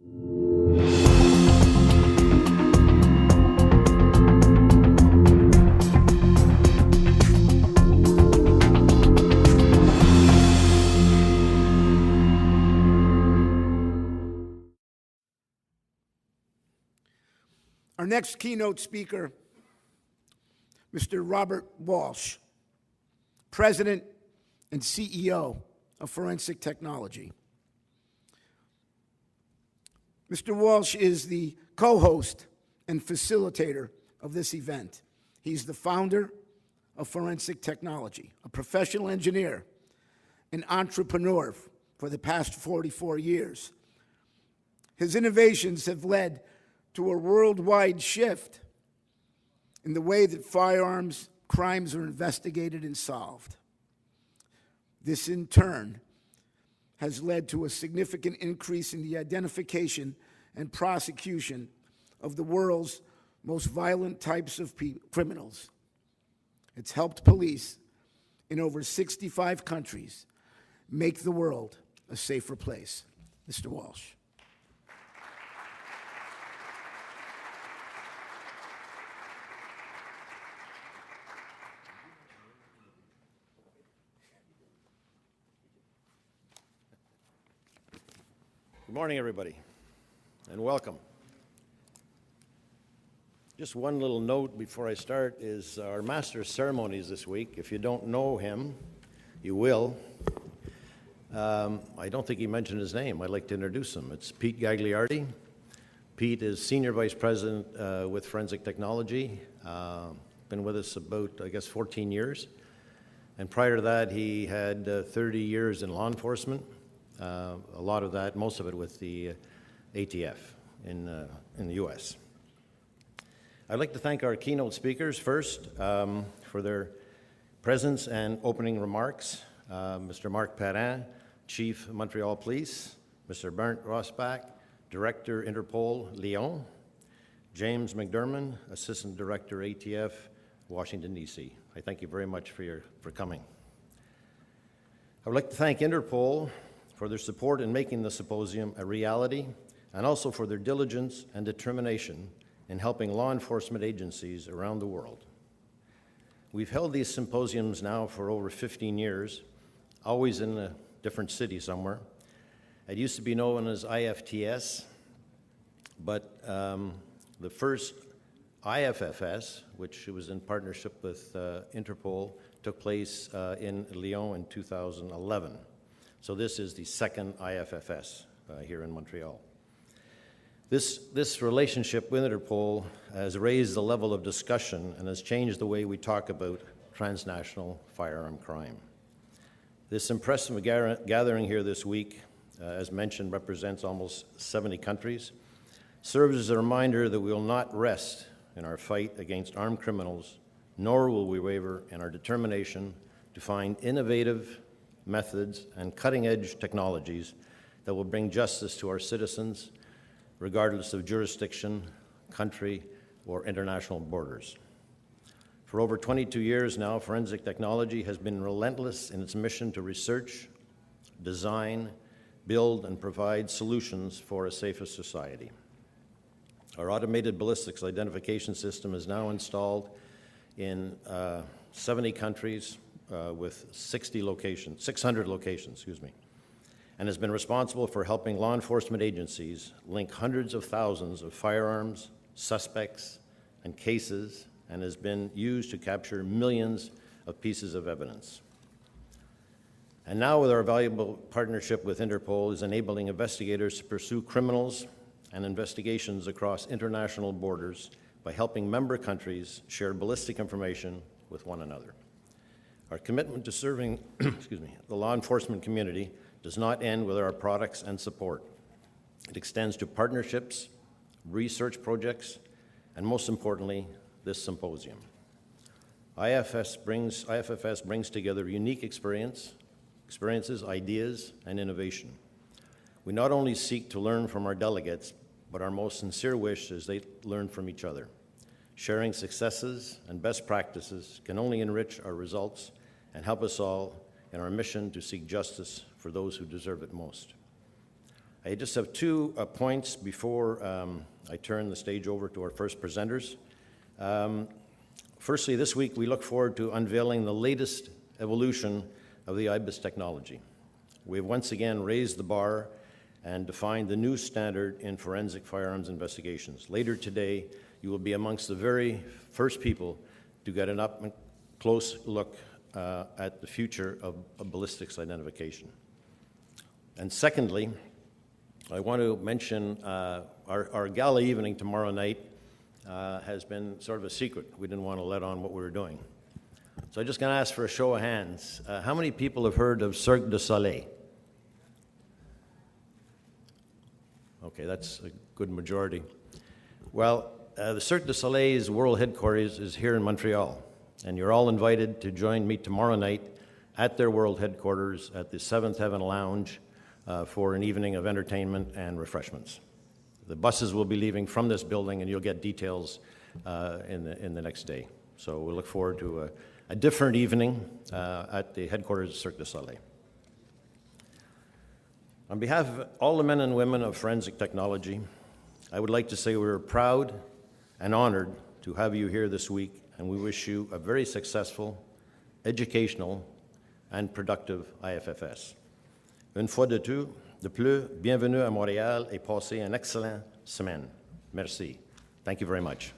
Our next keynote speaker, Mr. Robert Walsh, President and CEO of Forensic Technology. Mr. Walsh is the co-host and facilitator of this event. He's the founder of Forensic Technology, a professional engineer, an entrepreneur for the past 44 years. His innovations have led to a worldwide shift in the way that firearms crimes are investigated and solved. This, in turn, has led to a significant increase in the identification and prosecution of the world's most violent types of criminals. It's helped police in over 65 countries make the world a safer place. Mr. Walsh. Good morning, everybody, and welcome. Just one little note before I start is our Master of Ceremonies this week. If you don't know him, you will. I don't think he mentioned his name. I'd like to introduce him. It's Pete Gagliardi. Pete is Senior Vice President with Forensic Technology. Been with us about, 14 years. And prior to that, he had 30 years in law enforcement. A lot of that, most of it with the ATF in the U.S. I'd like to thank our keynote speakers first for their presence and opening remarks. Mr. Marc Perrin, Chief Montreal Police, Mr. Bernd Rosbach, Director Interpol, Lyon, James McDermott, Assistant Director, ATF, Washington, D.C. I thank you very much for coming. I would like to thank Interpol for their support in making the symposium a reality, and also for their diligence and determination in helping law enforcement agencies around the world. We've held these symposiums now for over 15 years, always in a different city somewhere. It used to be known as IFTS, but the first IFFS, which was in partnership with Interpol, took place in Lyon in 2011. So this is the second IFFS here in Montreal. This relationship with Interpol has raised the level of discussion and has changed the way we talk about transnational firearm crime. This impressive gathering here this week, as mentioned, represents almost 70 countries, serves as a reminder that we will not rest in our fight against armed criminals, nor will we waver in our determination to find innovative methods and cutting-edge technologies that will bring justice to our citizens, regardless of jurisdiction, country, or international borders. For over 22 years now, Forensic Technology has been relentless in its mission to research, design, build, and provide solutions for a safer society. Our automated ballistics identification system is now installed in 70 countries, with 600 locations, and has been responsible for helping law enforcement agencies link hundreds of thousands of firearms, suspects, and cases, and has been used to capture millions of pieces of evidence. And now, with our valuable partnership with Interpol, is enabling investigators to pursue criminals and investigations across international borders by helping member countries share ballistic information with one another. Our commitment to serving the law enforcement community does not end with our products and support. It extends to partnerships, research projects, and most importantly, this symposium. IFFS brings together unique experiences, ideas, and innovation. We not only seek to learn from our delegates, but our most sincere wish is they learn from each other. Sharing successes and best practices can only enrich our results and help us all in our mission to seek justice for those who deserve it most. I just have two points before I turn the stage over to our first presenters. Firstly, this week we look forward to unveiling the latest evolution of the IBIS technology. We've once again raised the bar and defined the new standard in forensic firearms investigations. Later today, you will be amongst the very first people to get an up-close look at the future of ballistics identification. And secondly, I want to mention our gala evening tomorrow night has been sort of a secret. We didn't want to let on what we were doing. So I'm just going to ask for a show of hands. How many people have heard of Cirque du Soleil? Okay, that's a good majority. Well, the Cirque du Soleil's world headquarters is here in Montreal, and you're all invited to join me tomorrow night at their world headquarters at the Seventh Heaven Lounge for an evening of entertainment and refreshments. The buses will be leaving from this building, and you'll get details in the next day. So we look forward to a different evening at the headquarters of Cirque du Soleil. On behalf of all the men and women of forensic technology, I would like to say we're proud and honored to have you here this week, and we wish you a very successful, educational, and productive IFFS. Une fois de plus, bienvenue à Montréal et passez une excellente semaine. Merci. Thank you very much.